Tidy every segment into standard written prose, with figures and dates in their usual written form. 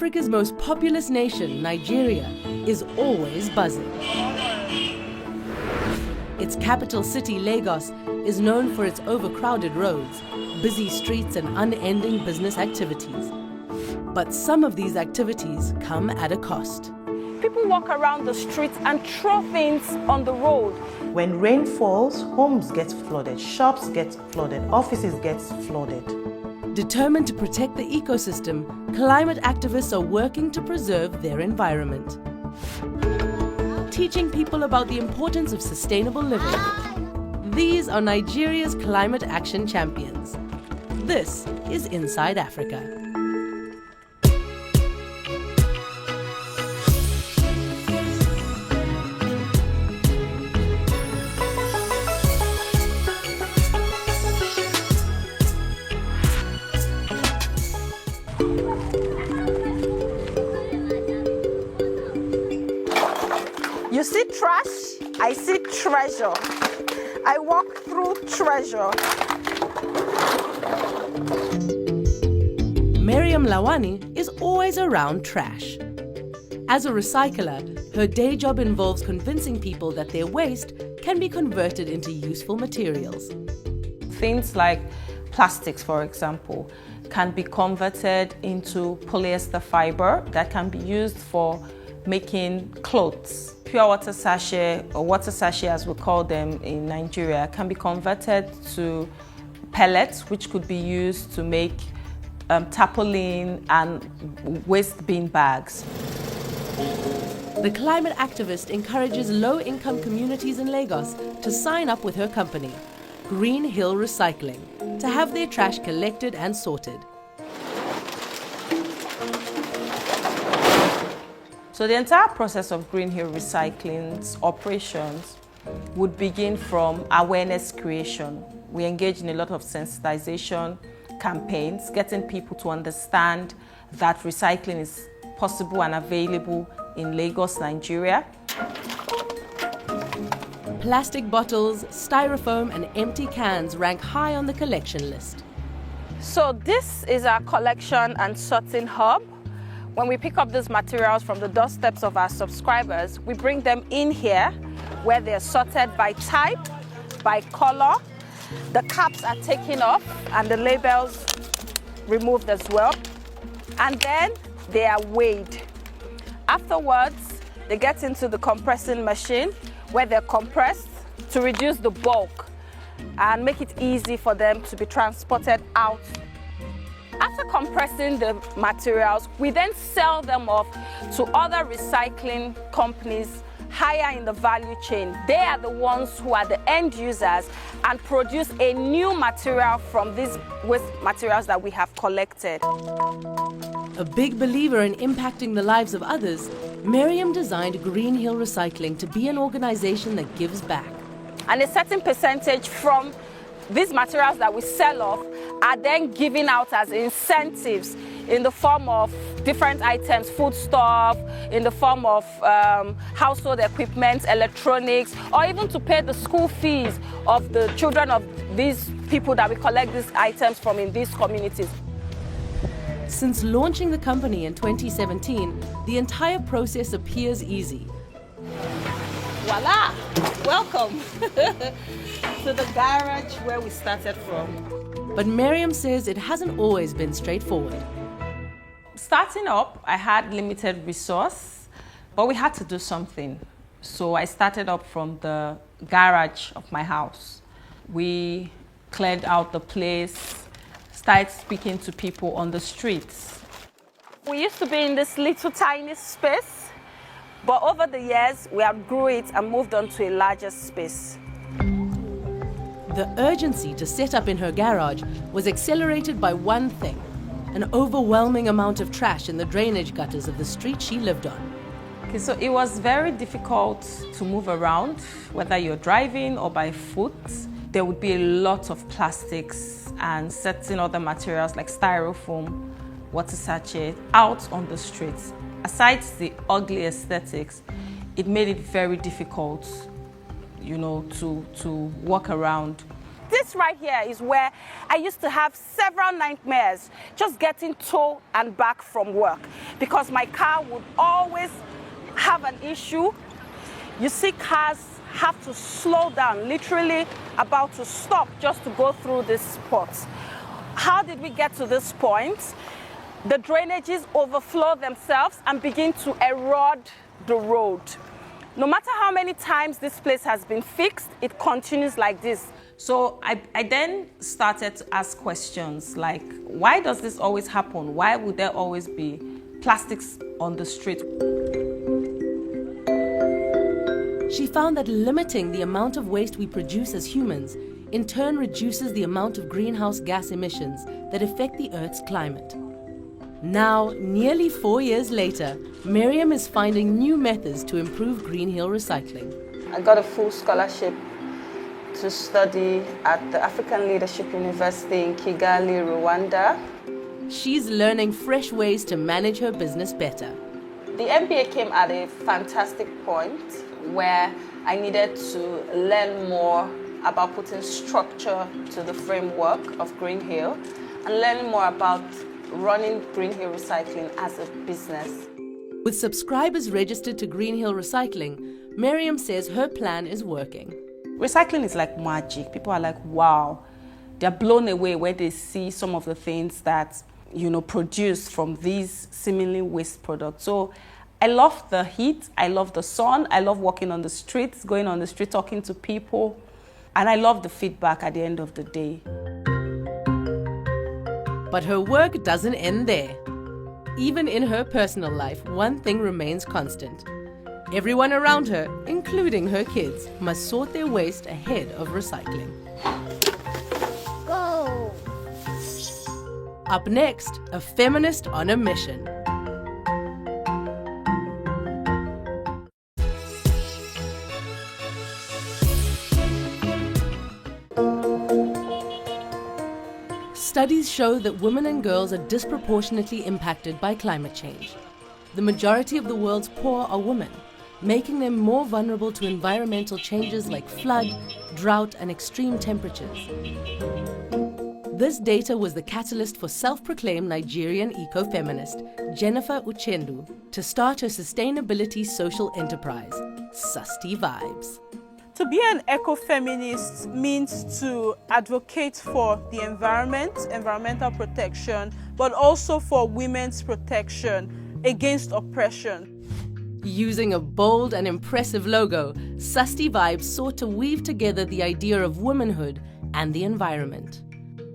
Africa's most populous nation, Nigeria, is always buzzing. Its capital city, Lagos, is known for its overcrowded roads, busy streets and unending business activities. But some of these activities come at a cost. People walk around the streets and throw things on the road. When rain falls, homes get flooded, shops get flooded, offices get flooded. Determined to protect the ecosystem, climate activists are working to preserve their environment. Teaching people about the importance of sustainable living. These are Nigeria's climate action champions. This is Inside Africa. You see trash, I see treasure. I walk through treasure. Miriam Lawani is always around trash. As a recycler, her day job involves convincing people that their waste can be converted into useful materials. Things like plastics, for example, can be converted into polyester fiber that can be used for making clothes. Pure water sachet, or water sachet as we call them in Nigeria, can be converted to pellets, which could be used to make tarpaulin and waste bin bags. The climate activist encourages low-income communities in Lagos to sign up with her company, Green Hill Recycling, to have their trash collected and sorted. So the entire process of Green Hill Recycling's operations would begin from awareness creation. We engage in a lot of sensitization campaigns, getting people to understand that recycling is possible and available in Lagos, Nigeria. Plastic bottles, styrofoam and empty cans rank high on the collection list. So this is our collection and sorting hub. When we pick up these materials from the doorsteps of our subscribers, we bring them in here where they're sorted by type, by color. The caps are taken off and the labels removed as well. And then they are weighed. Afterwards, they get into the compressing machine where they're compressed to reduce the bulk and make it easy for them to be transported out. After compressing the materials, we then sell them off to other recycling companies higher in the value chain. They are the ones who are the end users and produce a new material from these waste materials that we have collected. A big believer in impacting the lives of others, Miriam designed Green Hill Recycling to be an organization that gives back. And a certain percentage from these materials that we sell off are then given out as incentives in the form of different items, foodstuff, in the form of household equipment, electronics, or even to pay the school fees of the children of these people that we collect these items from in these communities. Since launching the company in 2017, the entire process appears easy. Voila! Welcome to the garage where we started from. But Miriam says it hasn't always been straightforward. Starting up, I had limited resource, but we had to do something. So I started up from the garage of my house. We cleared out the place, started speaking to people on the streets. We used to be in this little tiny space, but over the years, we outgrew it and moved on to a larger space. The urgency to set up in her garage was accelerated by one thing: an overwhelming amount of trash in the drainage gutters of the street she lived on. Okay, so it was very difficult to move around, whether you're driving or by foot. There would be a lot of plastics and certain other materials like styrofoam, water sachet out on the streets. Aside the ugly aesthetics, it made it very difficult, to walk around. this right here is where I used to have several nightmares just getting to and back from work because my car would always have an issue. You see cars have to slow down, literally about to stop just to go through this spot. How did we get to this point? The drainages overflow themselves and begin to erode the road. No matter how many times this place has been fixed, it continues like this. So I then started to ask questions like, why does this always happen? Why would there always be plastics on the street? She found that limiting the amount of waste we produce as humans in turn reduces the amount of greenhouse gas emissions that affect the Earth's climate. Now, nearly 4 years later, Miriam is finding new methods to improve Green Hill recycling. I got a full scholarship to study at the African Leadership University in Kigali, Rwanda. She's learning fresh ways to manage her business better. The MBA came at a fantastic point where I needed to learn more about putting structure to the framework of Green Hill and learning more about running Green Hill Recycling as a business. With subscribers registered to Green Hill Recycling, Miriam says her plan is working. Recycling is like magic. People are like, wow. They're blown away when they see some of the things that, produced from these seemingly waste products. So I love the heat, I love the sun, I love walking on the streets, going on the street, talking to people, and I love the feedback at the end of the day. But her work doesn't end there. Even in her personal life, one thing remains constant. Everyone around her, including her kids, must sort their waste ahead of recycling. Go! Up next, a feminist on a mission. Studies show that women and girls are disproportionately impacted by climate change. The majority of the world's poor are women, making them more vulnerable to environmental changes like flood, drought, and extreme temperatures. This data was the catalyst for self-proclaimed Nigerian eco-feminist Jennifer Uchendu to start her sustainability social enterprise, Susty Vibes. To be an eco-feminist means to advocate for the environment, environmental protection, but also for women's protection against oppression. Using a bold and impressive logo, Susty Vibes sought to weave together the idea of womanhood and the environment.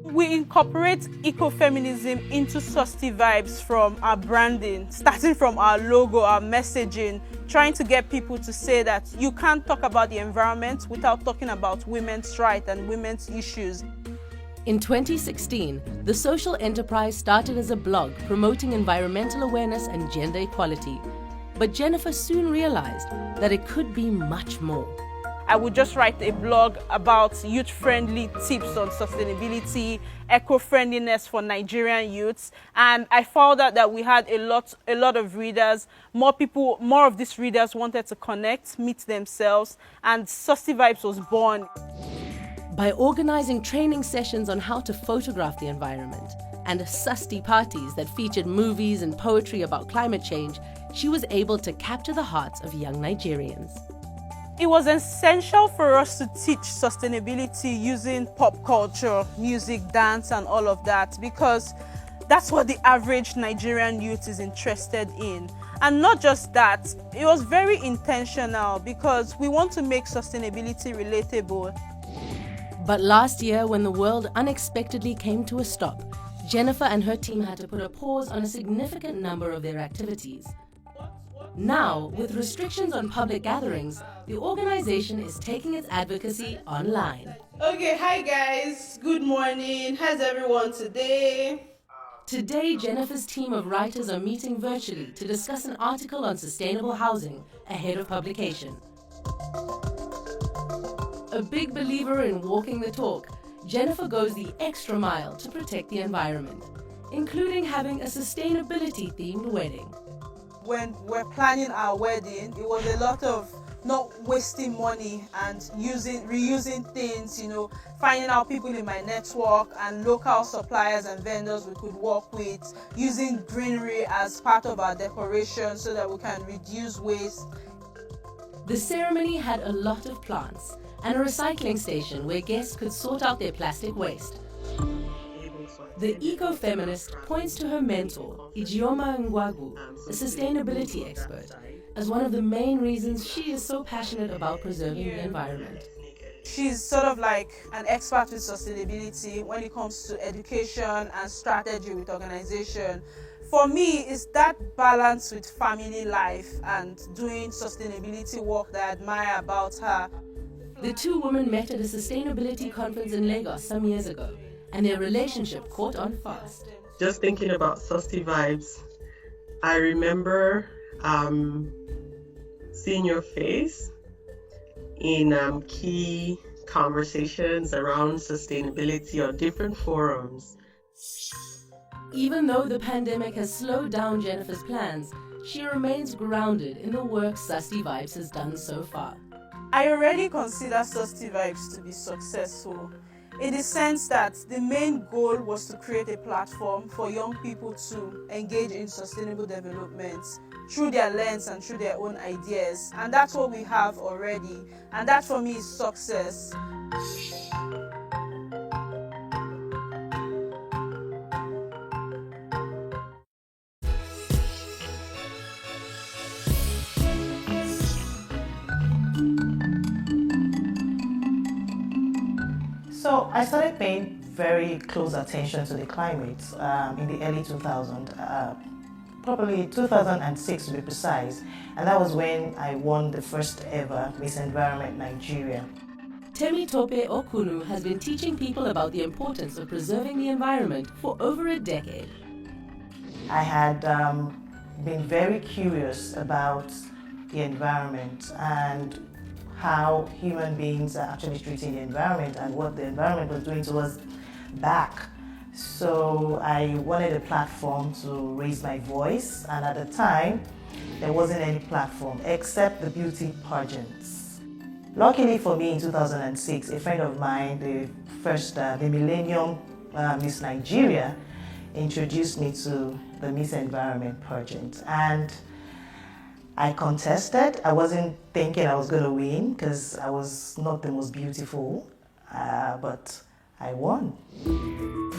We incorporate ecofeminism into Susty Vibes from our branding, starting from our logo, our messaging, trying to get people to say that you can't talk about the environment without talking about women's rights and women's issues. In 2016, the social enterprise started as a blog promoting environmental awareness and gender equality. But Jennifer soon realized that it could be much more. I would just write a blog about youth-friendly tips on sustainability, eco-friendliness for Nigerian youths, and I found out that we had a lot of readers. More of these readers wanted to connect, meet themselves, and Susty Vibes was born. By organizing training sessions on how to photograph the environment and Susty parties that featured movies and poetry about climate change, she was able to capture the hearts of young Nigerians. It was essential for us to teach sustainability using pop culture, music, dance, and all of that, because that's what the average Nigerian youth is interested in. And not just that, it was very intentional because we want to make sustainability relatable. But last year, when the world unexpectedly came to a stop, Jennifer and her team had to put a pause on a significant number of their activities. Now, with restrictions on public gatherings, the organization is taking its advocacy online. Okay, hi guys, good morning. How's everyone today? Today, Jennifer's team of writers are meeting virtually to discuss an article on sustainable housing ahead of publication. A big believer in walking the talk, Jennifer goes the extra mile to protect the environment, including having a sustainability-themed wedding. When we're planning our wedding, it was a lot of not wasting money and reusing things, finding out people in my network and local suppliers and vendors we could work with, using greenery as part of our decoration so that we can reduce waste. The ceremony had a lot of plants and a recycling station where guests could sort out their plastic waste. The eco-feminist points to her mentor, Ijeoma Ngwagu, a sustainability expert, as one of the main reasons she is so passionate about preserving the environment. She's sort of like an expert with sustainability when it comes to education and strategy with organization. For me, it's that balance with family life and doing sustainability work that I admire about her. The two women met at a sustainability conference in Lagos some years ago, and their relationship caught on fast. Just thinking about Susty Vibes, I remember seeing your face in key conversations around sustainability or different forums. Even though the pandemic has slowed down Jennifer's plans, she remains grounded in the work Susty Vibes has done so far. I already consider Susty Vibes to be successful, in the sense that the main goal was to create a platform for young people to engage in sustainable development through their lens and through their own ideas. And that's what we have already. And that for me is success. So I started paying very close attention to the climate in the early 2000s, probably 2006 to be precise, and that was when I won the first ever Miss Environment Nigeria. Temitope Okunu has been teaching people about the importance of preserving the environment for over a decade. I had been very curious about the environment and how human beings are actually treating the environment and what the environment was doing to us back. So I wanted a platform to raise my voice, and at the time there wasn't any platform except the beauty pageants. Luckily for me, in 2006, a friend of mine, the Millennium Miss Nigeria, introduced me to the Miss Environment pageant, and I contested. I wasn't thinking I was going to win because I was not the most beautiful, but I won.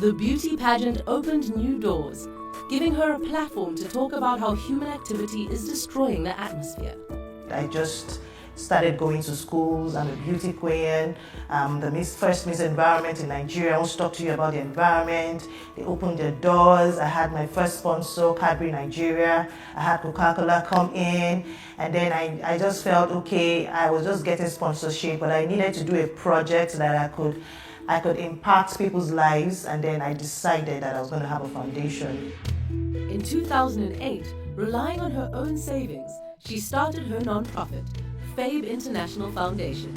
The beauty pageant opened new doors, giving her a platform to talk about how human activity is destroying the atmosphere. I just started going to schools. I'm a beauty queen. The first Miss Environment in Nigeria. I want to talk to you about the environment. They opened their doors. I had my first sponsor, Cadbury Nigeria. I had Coca-Cola come in. And then I just felt, okay, I was just getting sponsorship, but I needed to do a project that I could impact people's lives. And then I decided that I was going to have a foundation. In 2008, relying on her own savings, she started her non-profit, FABE International Foundation,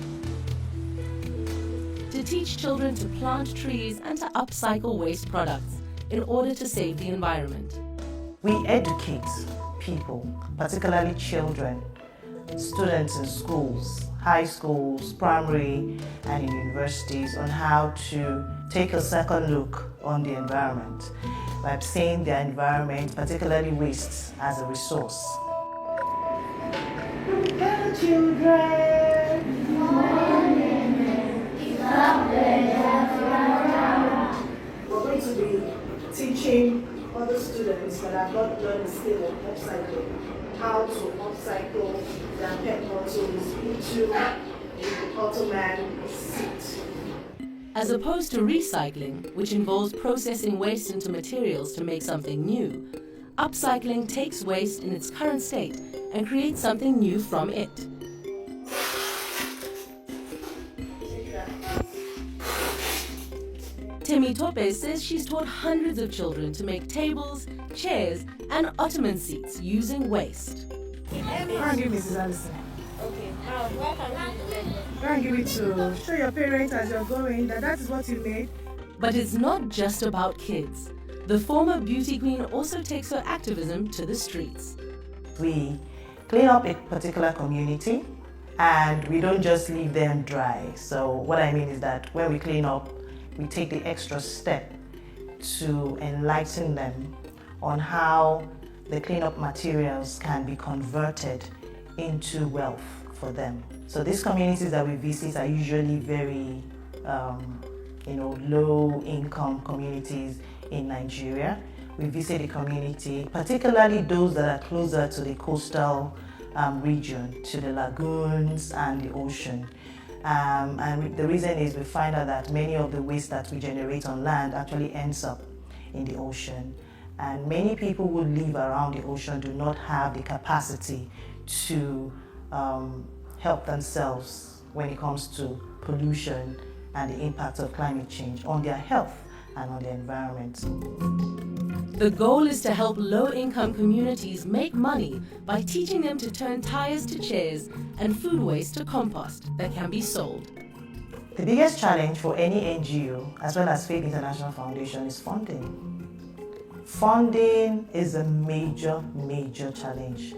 to teach children to plant trees and to upcycle waste products in order to save the environment. We educate people, particularly children, students in schools, high schools, primary, and in universities on how to take a second look on the environment by seeing the environment, particularly waste, as a resource. Hello, children. Good morning. We're going to be teaching other students that have not learned the skill of upcycling, how to upcycle their pet bottles into the Ottoman seat. As opposed to recycling, which involves processing waste into materials to make something new, upcycling takes waste in its current state and creates something new from it. Temitope says she's taught hundreds of children to make tables, chairs, and ottoman seats using waste. Go and give Mrs. Allison. Okay, now where can we do it? Go and give it to show your parents as you're going that is what you made. But it's not just about kids. The former beauty queen also takes her activism to the streets. We clean up a particular community, And we don't just leave them dry. So what I mean is that when we clean up, we take the extra step to enlighten them on how the cleanup materials can be converted into wealth for them. So these communities that we visit are usually very low income communities in Nigeria. We visit the community, particularly those that are closer to the coastal region, to the lagoons and the ocean. And the reason is we find out that many of the waste that we generate on land actually ends up in the ocean. And many people who live around the ocean do not have the capacity to help themselves when it comes to pollution and the impact of climate change on their health and on the environment. The goal is to help low-income communities make money by teaching them to turn tires to chairs and food waste to compost that can be sold. The biggest challenge for any NGO, as well as Faith International Foundation, is funding. Funding is a major challenge.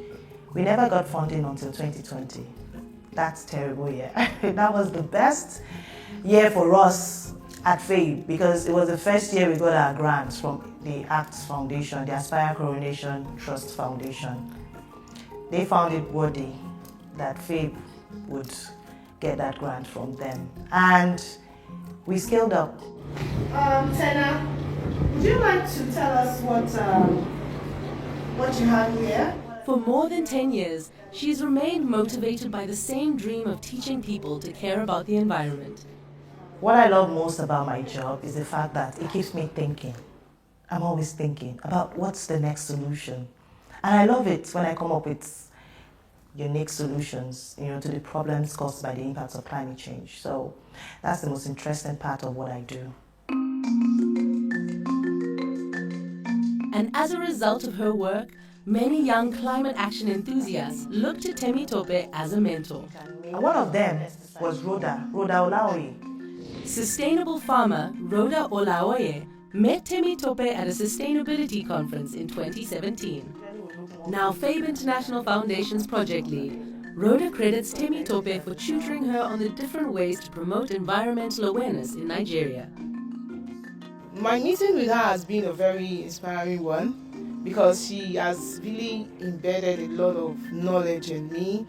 We never got funding until 2020. That's terrible year. That was the best year for us at Faith because it was the first year we got our grants from the ACTS Foundation, the Aspire Coronation Trust Foundation. They found it worthy that Faith would get that grant from them. And we scaled up. Tena, would you like to tell us what you have here? For more than 10 years, she's remained motivated by the same dream of teaching people to care about the environment. What I love most about my job is the fact that it keeps me thinking. I'm always thinking about what's the next solution. And I love it when I come up with unique solutions, to the problems caused by the impacts of climate change. So that's the most interesting part of what I do. And as a result of her work, many young climate action enthusiasts look to Temitope as a mentor. And one of them was Rhoda Olaoye. Sustainable farmer Rhoda Olaoye met Temitope at a sustainability conference in 2017. Now Faith International Foundation's project lead, Rhoda credits Temitope for tutoring her on the different ways to promote environmental awareness in Nigeria. My meeting with her has been a very inspiring one because she has really embedded a lot of knowledge in me,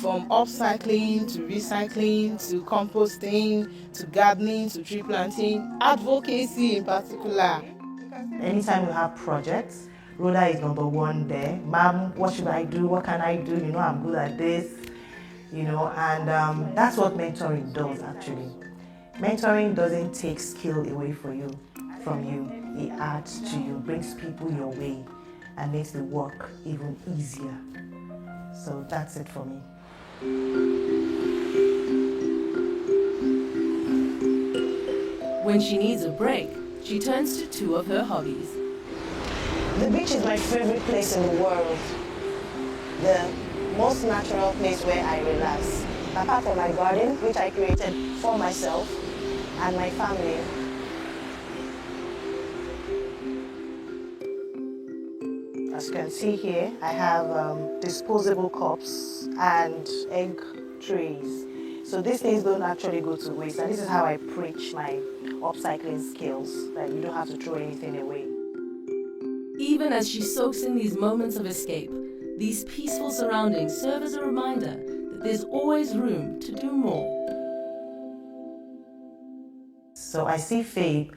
from upcycling to recycling to composting to gardening to tree planting, advocacy in particular. Anytime we have projects, Rhoda is number one there. Mom, what should I do? What can I do? I'm good at this. And that's what mentoring does actually. Mentoring doesn't take skill away from you. It adds to you, brings people your way, and makes the work even easier. So that's it for me. When she needs a break, she turns to two of her hobbies. The beach is my favorite place in the world. The most natural place where I relax. Apart from my garden, which I created for myself and my family. As you can see here, I have disposable cups and egg trays. So these things don't actually go to waste. And this is how I preach my upcycling skills, that you don't have to throw anything away. Even as she soaks in these moments of escape, these peaceful surroundings serve as a reminder that there's always room to do more. So I see Faith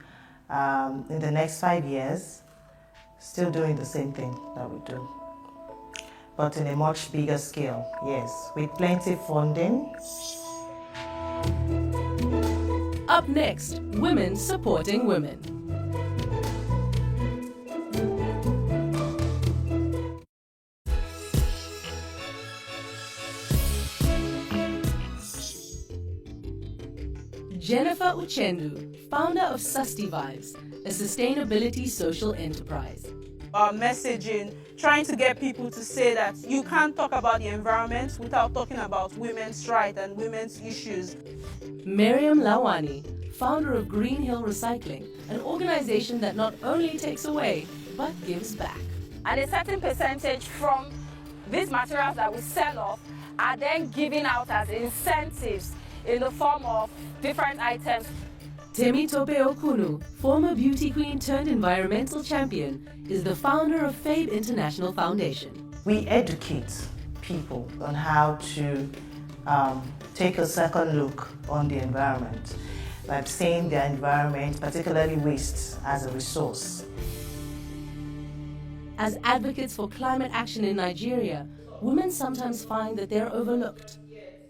in the next 5 years still doing the same thing that we do, but in a much bigger scale, yes, with plenty of funding. Up next, women supporting women. Jennifer Uchendu, founder of Activism, a sustainability social enterprise. Our messaging, trying to get people to say that you can't talk about the environment without talking about women's rights and women's issues. Miriam Lawani, founder of Green Hill Recycling, an organization that not only takes away, but gives back. And a certain percentage from these materials that we sell off are then given out as incentives in the form of different items. Temitope Okunu, former beauty queen turned environmental champion, is the founder of FABE International Foundation. We educate people on how to take a second look on the environment by seeing the environment, particularly waste, as a resource. As advocates for climate action in Nigeria, women sometimes find that they're overlooked.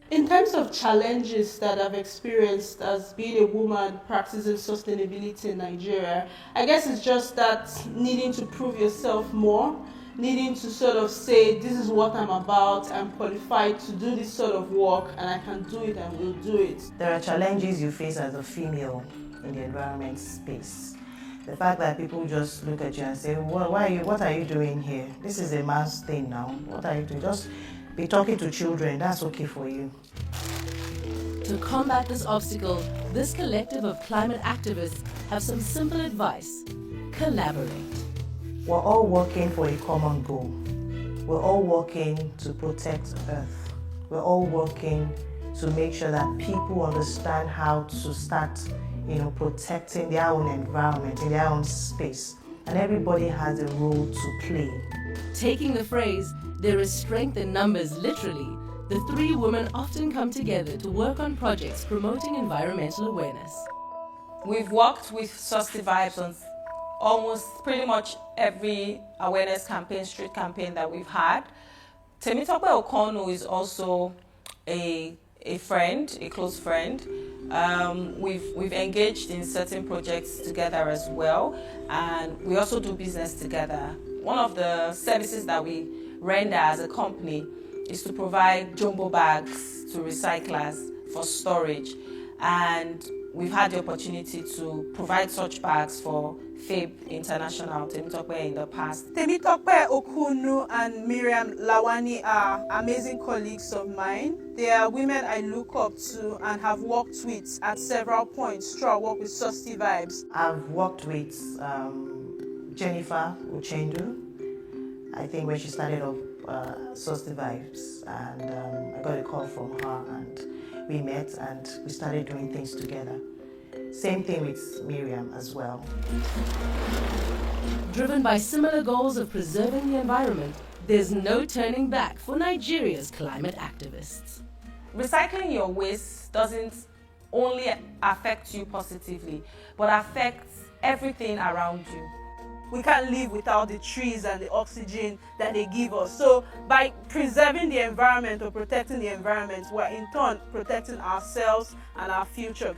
In terms of challenges that I've experienced as being a woman practicing sustainability in Nigeria, I guess it's just that needing to prove yourself more, needing to sort of say, this is what I'm about, I'm qualified to do this sort of work, and I can do it and will do it. There are challenges you face as a female in the environment space. The fact that people just look at you and say, well, what are you doing here? This is a man's thing now. What are you doing? Just be talking to children, that's okay for you. To combat this obstacle, this collective of climate activists have some simple advice. Collaborate. We're all working for a common goal. We're all working to protect Earth. We're all working to make sure that people understand how to start, protecting their own environment, in their own space. And everybody has a role to play. Taking the phrase, "There is strength in numbers," literally, the three women often come together to work on projects promoting environmental awareness. We've worked with Activism on almost pretty much every awareness campaign, street campaign that we've had. Temitope Okunu is also a friend, a close friend. We've engaged in certain projects together as well, and we also do business together. One of the services that we render as a company is to provide jumbo bags to recyclers for storage, and we've had the opportunity to provide such bags for FABE International, Temitope, in the past. Temitope Okunu and Miriam Lawani are amazing colleagues of mine. They are women I look up to and have worked with at several points through our work with Susty Vibes. I've worked with Jennifer Uchendu, I think when she started up Susty Vibes, and I got a call from her and we met and we started doing things together. Same thing with Miriam as well. Driven by similar goals of preserving the environment, there's no turning back for Nigeria's climate activists. Recycling your waste doesn't only affect you positively, but affects everything around you. We can't live without the trees and the oxygen that they give us. So by preserving the environment or protecting the environment, we're in turn protecting ourselves and our future.